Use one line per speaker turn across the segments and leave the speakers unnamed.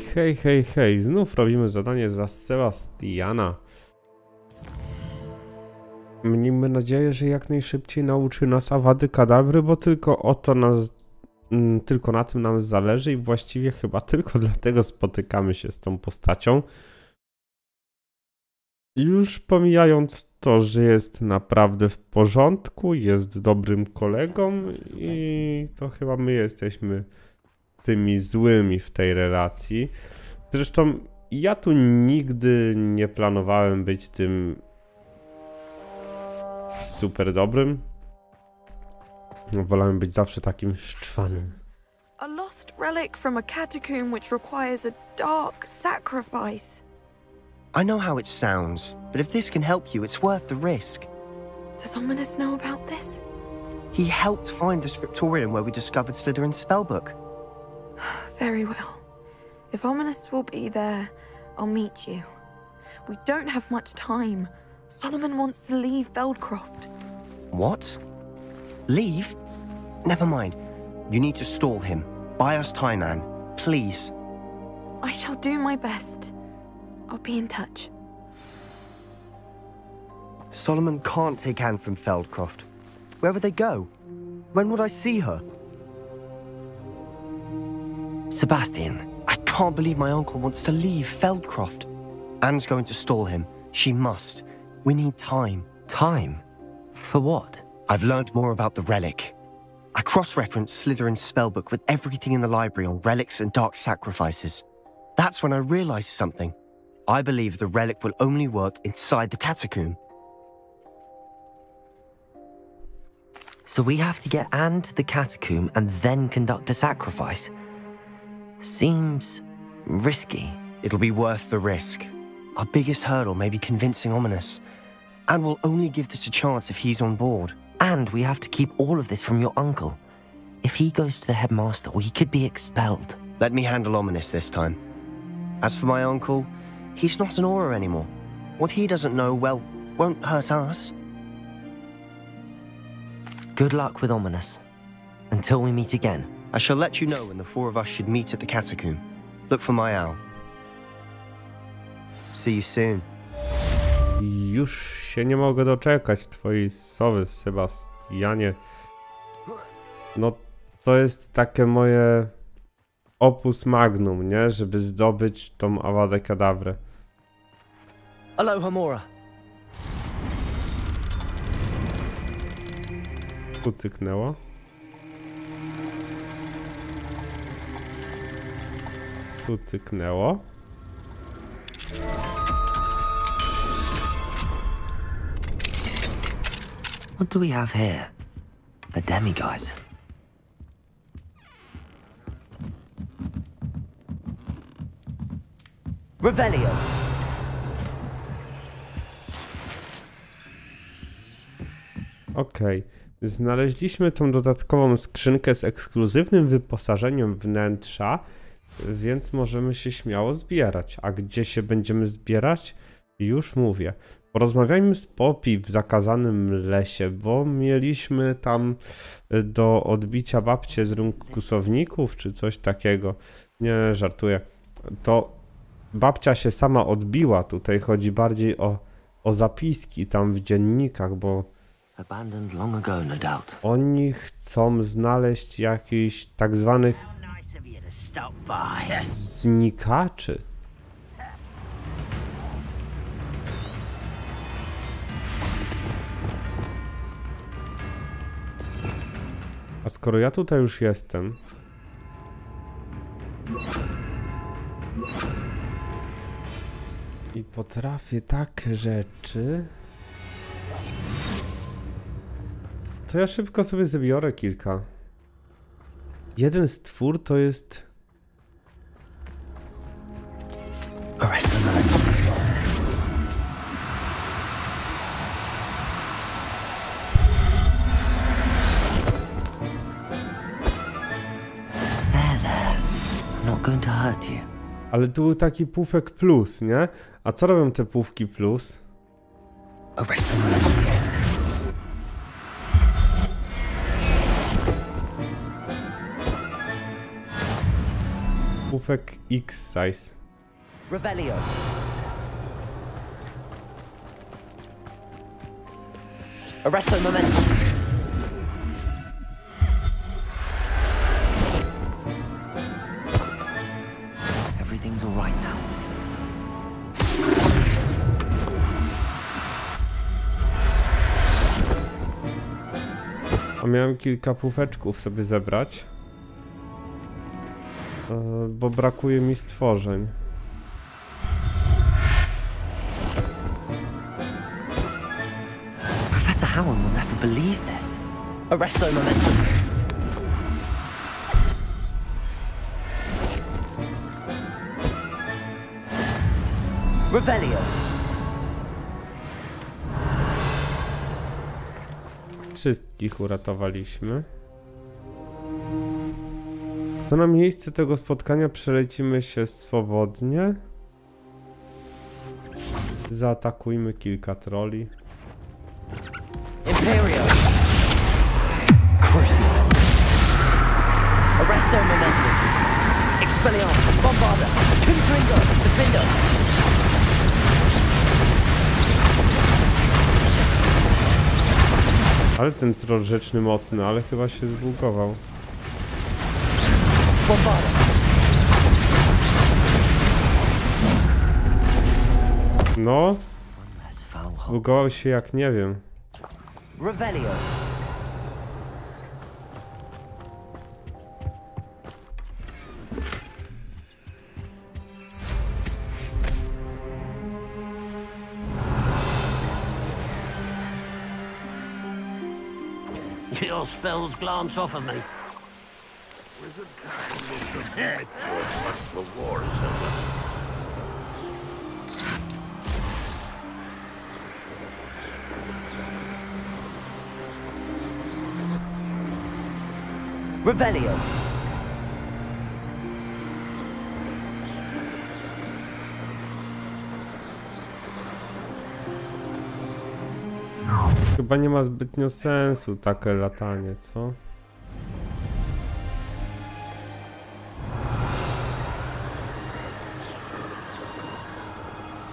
Hej, hej, hej, znów robimy zadanie za Sebastiana. Miejmy nadzieję, że jak najszybciej nauczy nas Awady Kadabry, bo tylko na tym nam zależy i właściwie chyba tylko dlatego spotykamy się z tą postacią. Już pomijając to, że jest naprawdę w porządku, jest dobrym kolegą i to chyba my jesteśmy tymi złymi w tej relacji. Zresztą ja tu nigdy nie planowałem być tym super dobrym. Wolałem być zawsze takim szczwanym.
A lost relic from a catacomb which requires a dark sacrifice.
I know how it sounds, but if this can help you, it's worth the risk.
Does Ominous know about this?
He helped find the scriptorium where we discovered Slytherin's spellbook.
Very well. If Ominous will be there, I'll meet you. We don't have much time. Solomon wants to leave Feldcroft.
What? Leave? Never mind. You need to stall him. Buy us time, Anne. Please.
I shall do my best. I'll be in touch.
Solomon can't take Anne from Feldcroft. Where would they go? When would I see her? Sebastian, I can't believe my uncle wants to leave Feldcroft. Anne's going to stall him. She must. We need time.
Time? For what?
I've learned more about the relic. I cross-referenced Slytherin's spellbook with everything in the library on relics and dark sacrifices. That's when I realized something. I believe the relic will only work inside the catacomb.
So we have to get Anne to the catacomb and then conduct a sacrifice? Seems risky.
It'll be worth the risk. Our biggest hurdle may be convincing Ominous. And we'll only give this a chance if he's on board.
And we have to keep all of this from your uncle. If he goes to the headmaster, he could be expelled.
Let me handle Ominous this time. As for my uncle, he's not an Auror anymore. What he doesn't know, well, won't hurt us.
Good luck with Ominous. Until we meet again.
I shall let you know when the four of us should meet at the catacomb. Look for my owl. See you soon.
Już się nie mogę doczekać twojej sowy, Sebastianie. No to jest takie moje opus magnum, nie? Żeby zdobyć tą Awadę Kadabrę.
Aloha Mora.
Tu cyknęło. Tu cyknęło.
What do we have here? A demiguise. Revelio.
Okej. Znaleźliśmy tą dodatkową skrzynkę z ekskluzywnym wyposażeniem wnętrza, więc możemy się śmiało zbierać. A gdzie się będziemy zbierać? Już mówię. Porozmawiajmy z Poppy w zakazanym lesie, bo mieliśmy tam do odbicia babcię z rąk kłusowników, czy coś takiego. Nie, żartuję. To babcia się sama odbiła. Tutaj chodzi bardziej o zapiski tam w dziennikach, bo oni chcą znaleźć jakichś tak zwanych znikaczy. A skoro ja tutaj już jestem, i potrafię takie rzeczy, to ja szybko sobie zabiorę kilka. Jeden stwór to jest...
Going to hurt you.
Ale tu był taki pufek plus, nie? A co robią te pufki plus? Pufek X-size.
Revelio. Arresto momentum. Everything's all right now.
A miałem kilka pufeczków sobie zebrać, bo brakuje mi stworzeń.
Professor Howard will never believe this. Arresto momentum. Revelio.
Wszystkich uratowaliśmy. To na miejsce tego spotkania przelecimy się swobodnie. Zaatakujmy kilka troli.
Imperio. Crucial. Arresto momentum. Expelliarmus. Bombarda. Confringo. Defender.
Ale ten troll rzeczny mocny, ale chyba się zbugował.
Bombarda.
No. Zbugował się jak nie wiem.
Revelio.
Your spells glance off of me. The war is over.
Revelio.
Chyba nie ma zbytnio sensu takie latanie, co?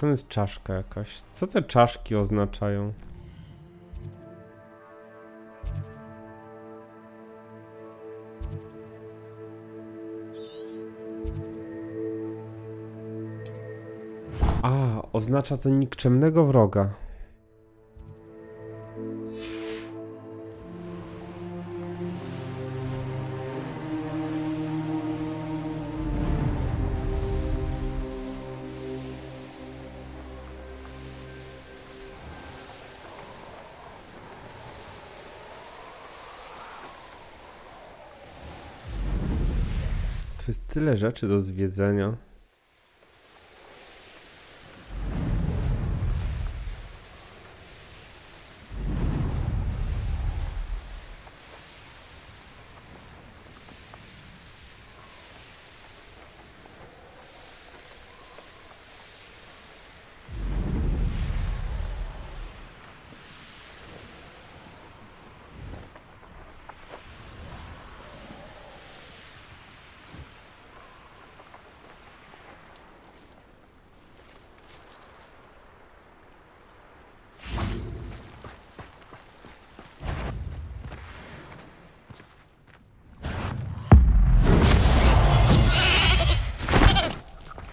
To jest czaszka jakaś. Co te czaszki oznaczają? A, oznacza to nikczemnego wroga. Tu jest tyle rzeczy do zwiedzenia.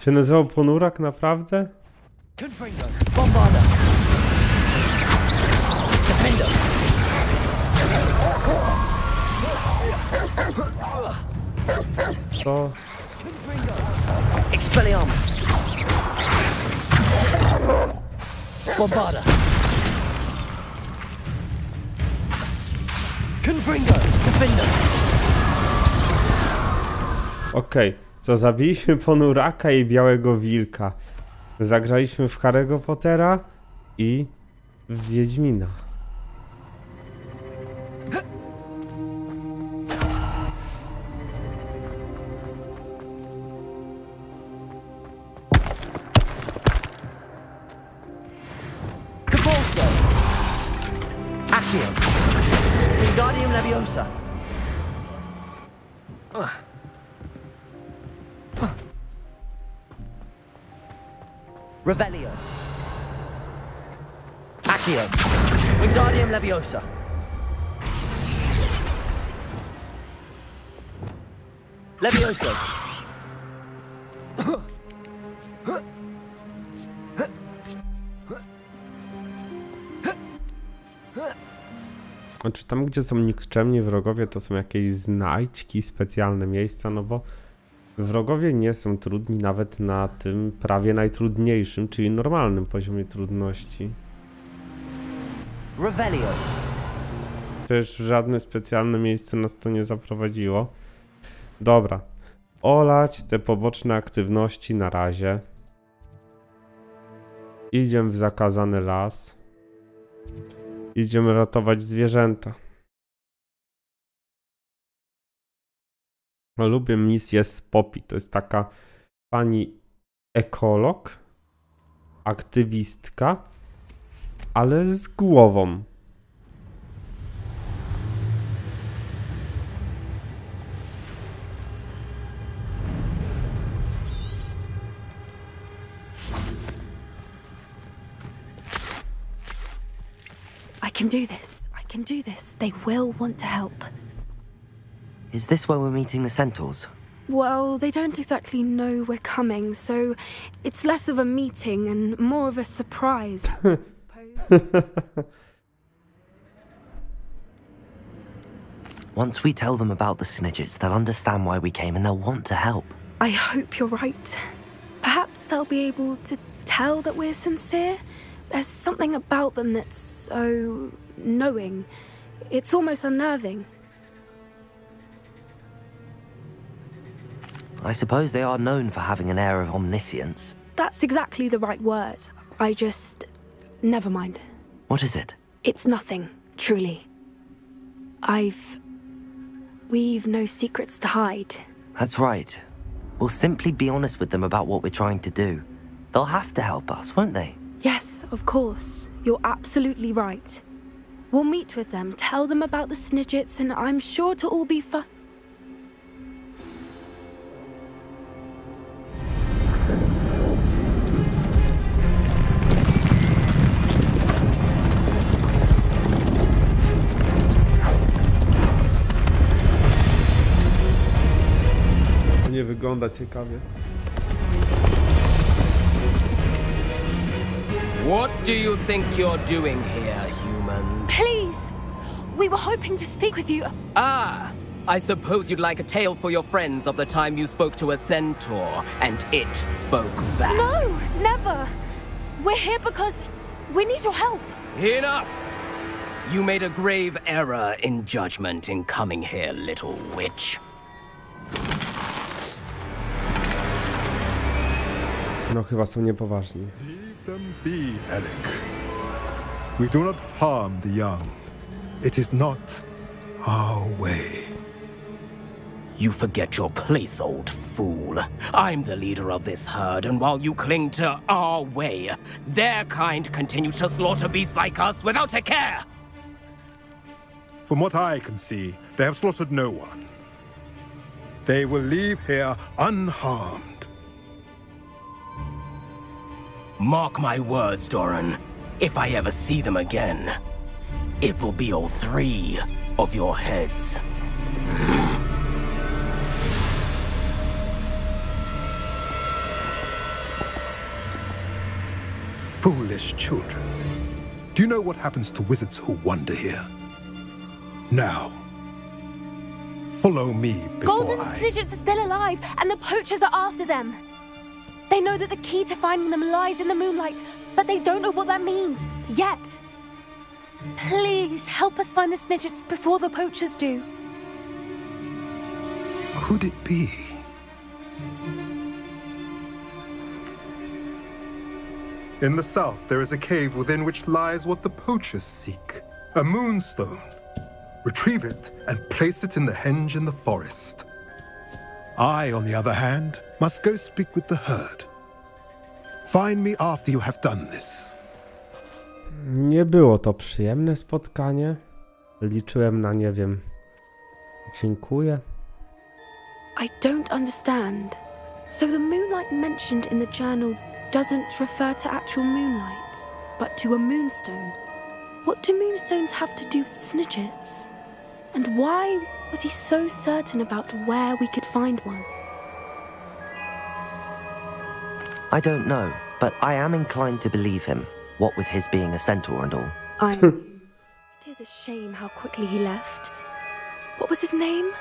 Się nazywał Ponurak naprawdę?
Confringo. Bombarda. Defender.
Co?
Confringo. Expelliarmus. Bombarda. Confringo. Defender.
Okej, co zabiliśmy Ponuraka i Białego Wilka. Zagraliśmy w Harry'ego Pottera i w Wiedźmina.
Capolso. Accio. Wingardium Leviosa. Revelio. Accio. Wingardium Leviosa. Levioso.
Znaczy tam, gdzie są nikczemni wrogowie, to są jakieś znajdźki, specjalne miejsca, no bo wrogowie nie są trudni nawet na tym prawie najtrudniejszym, czyli normalnym poziomie trudności.
Revelio.
Też żadne specjalne miejsce nas to nie zaprowadziło. Dobra. Olać te poboczne aktywności na razie. Idziemy w zakazany las. Idziemy ratować zwierzęta. Lubię misję z Poppy. To jest taka pani ekolog, aktywistka, ale z głową.
I can do this. I can do this. They will want to help.
Is this where we're meeting the centaurs?
Well, they don't exactly know we're coming, so it's less of a meeting and more of a surprise, I suppose.
Once we tell them about the Snidgets, they'll understand why we came and they'll want to help.
I hope you're right. Perhaps they'll be able to tell that we're sincere. There's something about them that's so knowing. It's almost unnerving.
I suppose they are known for having an air of omniscience.
That's exactly the right word. I just... never mind.
What is it?
It's nothing, truly. We've no secrets to hide.
That's right. We'll simply be honest with them about what we're trying to do. They'll have to help us, won't they?
Yes, of course. You're absolutely right. We'll meet with them, tell them about the Snidgets, and I'm sure it'll all be fun.
Nie wygląda ciekawie.
What do you think you're doing here, humans?
Please! We were hoping to speak with you.
Ah! I suppose you'd like a tale for your friends of the time you spoke to a centaur, and it spoke back.
No, never! We're here because we need your help.
Enough! You made a grave error in judgment in coming here, little witch.
No chyba są niepoważni.
Leave them be, Alec. We do not harm the young. It is not our way.
You forget your place, old fool. I'm the leader of this herd, and while you cling to our way, their kind continue to slaughter beasts like us without a care!
From what I can see, they have slaughtered no one. They will leave here unharmed.
Mark my words, Doran. If I ever see them again, it will be all 3 of your heads.
Foolish children. Do you know what happens to wizards who wander here? Now, follow me before
Golden Snidgets are still alive, and the poachers are after them. They know that the key to finding them lies in the moonlight, but they don't know what that means, yet. Please, help us find the Snidgets before the poachers do.
Could it be? In the south, there is a cave within which lies what the poachers seek. A moonstone. Retrieve it and place it in the henge in the forest. I, on the other hand, must go speak with the herd. Find me after you have done this.
Nie było to przyjemne spotkanie. Liczyłem na, nie wiem... Dziękuję.
I don't understand. So the moonlight mentioned in the journal doesn't refer to actual moonlight, but to a moonstone. What do moonstones have to do with snitches? And why was he so certain about where we could find one?
I don't know, but I am inclined to believe him, what with his being a centaur and all.
It is a shame how quickly he left. What was his name?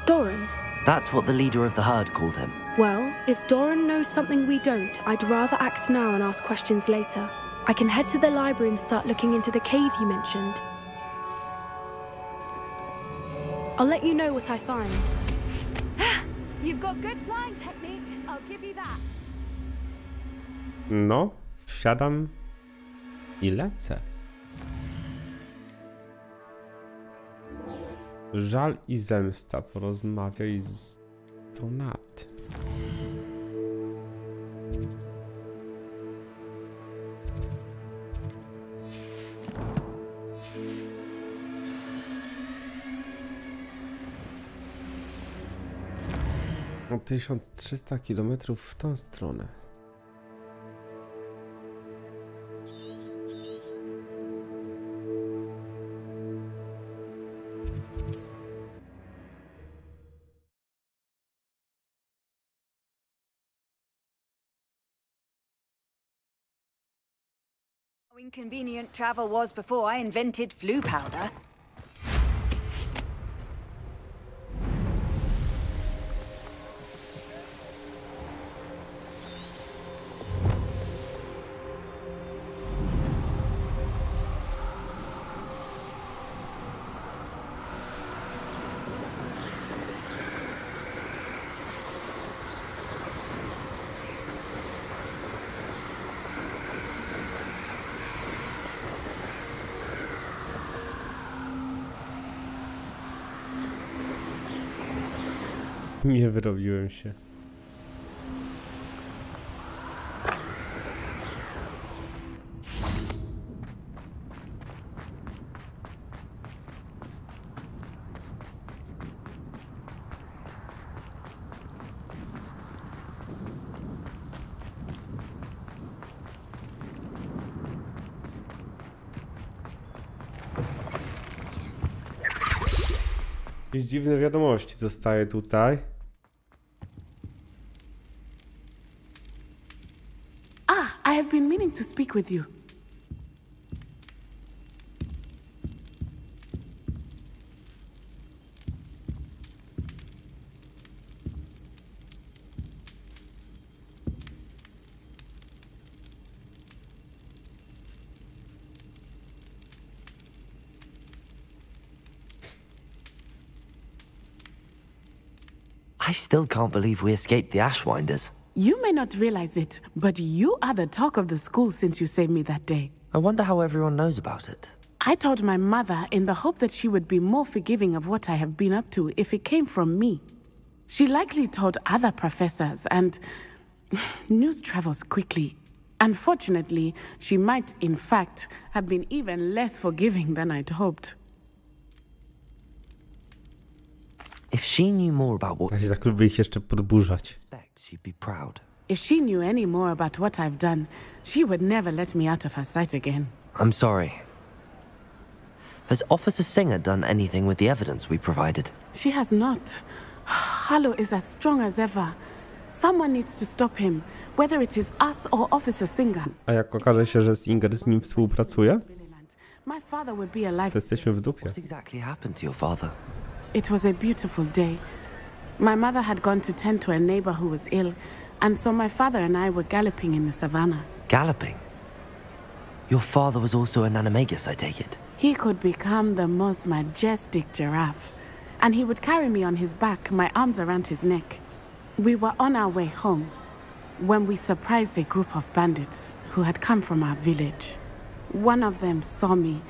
Doran.
That's what the leader of the herd called him.
Well, if Doran knows something we don't, I'd rather act now and ask questions later. I can head to the library and start looking into the cave you mentioned. I'll let you know what I find.
You've got good flying technique, I'll give you that.
No, wsiadam i lecę. Żal i zemsta. Porozmawiaj z Donat. O 1300 km w tą stronę.
How inconvenient travel was before I invented flu powder.
Nie wyrobiłem się. Jakieś dziwne wiadomości dostaję tutaj.
I have been meaning to speak with you.
I still can't believe we escaped the Ashwinders.
You may not realize it, but you are the talk of the school since you saved me that day.
I wonder how everyone knows about it.
I told my mother in the hope that she would be more forgiving of what I have been up to if it came from me. She likely told other professors, and news travels quickly. Unfortunately, she might, in fact, have been even less forgiving than I'd hoped.
If she knew more about what
Ja się tak lubię ich jeszcze podburzać.
she'd be proud.
If she knew any more about what I've done, she would never let me out of her sight again.
I'm sorry. Has Officer Singer done anything with the evidence we provided?
She has not. Harlow is as strong as ever. Someone needs to stop him, whether it is us or Officer Singer.
A jak okaże się, że Singer z nim współpracuje,
My father would be alive.
to jesteśmy w dupie.
What exactly happened to your father?
It was a beautiful day. My mother had gone to tend to a neighbor who was ill, and so my father and I were galloping in the savannah.
Galloping? Your father was also an animagus, I take it?
He could become the most majestic giraffe, and he would carry me on his back, my arms around his neck. We were on our way home when we surprised a group of bandits who had come from our village. One of them saw me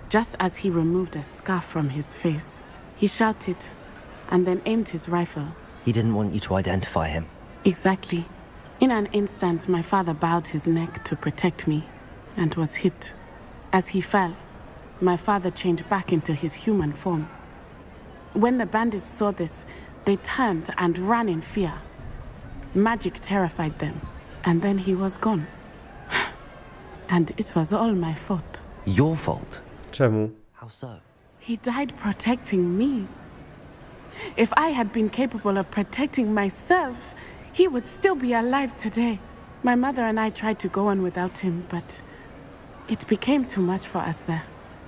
just as he removed a scarf from his face. He shouted and then aimed his rifle.
He didn't want you to identify him.
Exactly. In an instant, my father bowed his neck to protect me and was hit. As he fell, my father changed back into his human form. When the bandits saw this, they turned and ran in fear. Magic terrified them, And then he was gone. And it was all my fault.
Your fault?
Czemu?
How so?
He died protecting me. If I had been capable of protecting myself, he would still be alive today. My mother and I tried to go on without him, but it became too much for us there.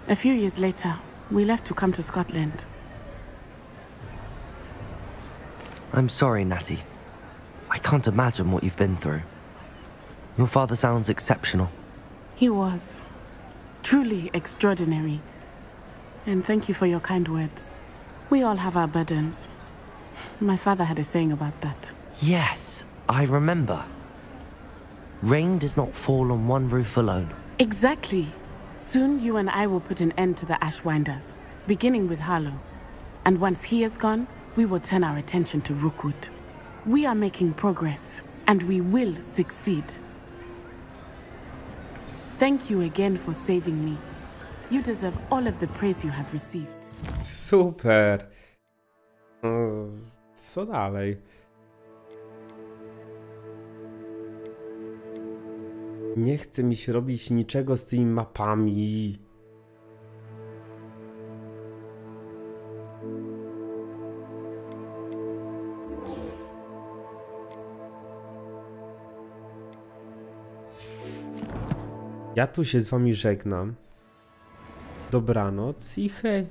A few years later, we left to come to Scotland.
I'm sorry, Natty. I can't imagine what you've been through. Your father sounds exceptional.
He was. Truly extraordinary. And thank you for your kind words. We all have our burdens. My father had a saying about that.
Yes, I remember. Rain does not fall on one roof alone.
Exactly. Soon you and I will put an end to the Ashwinders, beginning with Harlow. And once he is gone, we will turn our attention to Rookwood. We are making progress, and we will succeed. Thank you again for saving me. You deserve all of the praise you have received.
Super. Co dalej? Nie chce mi się robić niczego z tymi mapami. Ja tu się z wami żegnam. Dobranoc i hej.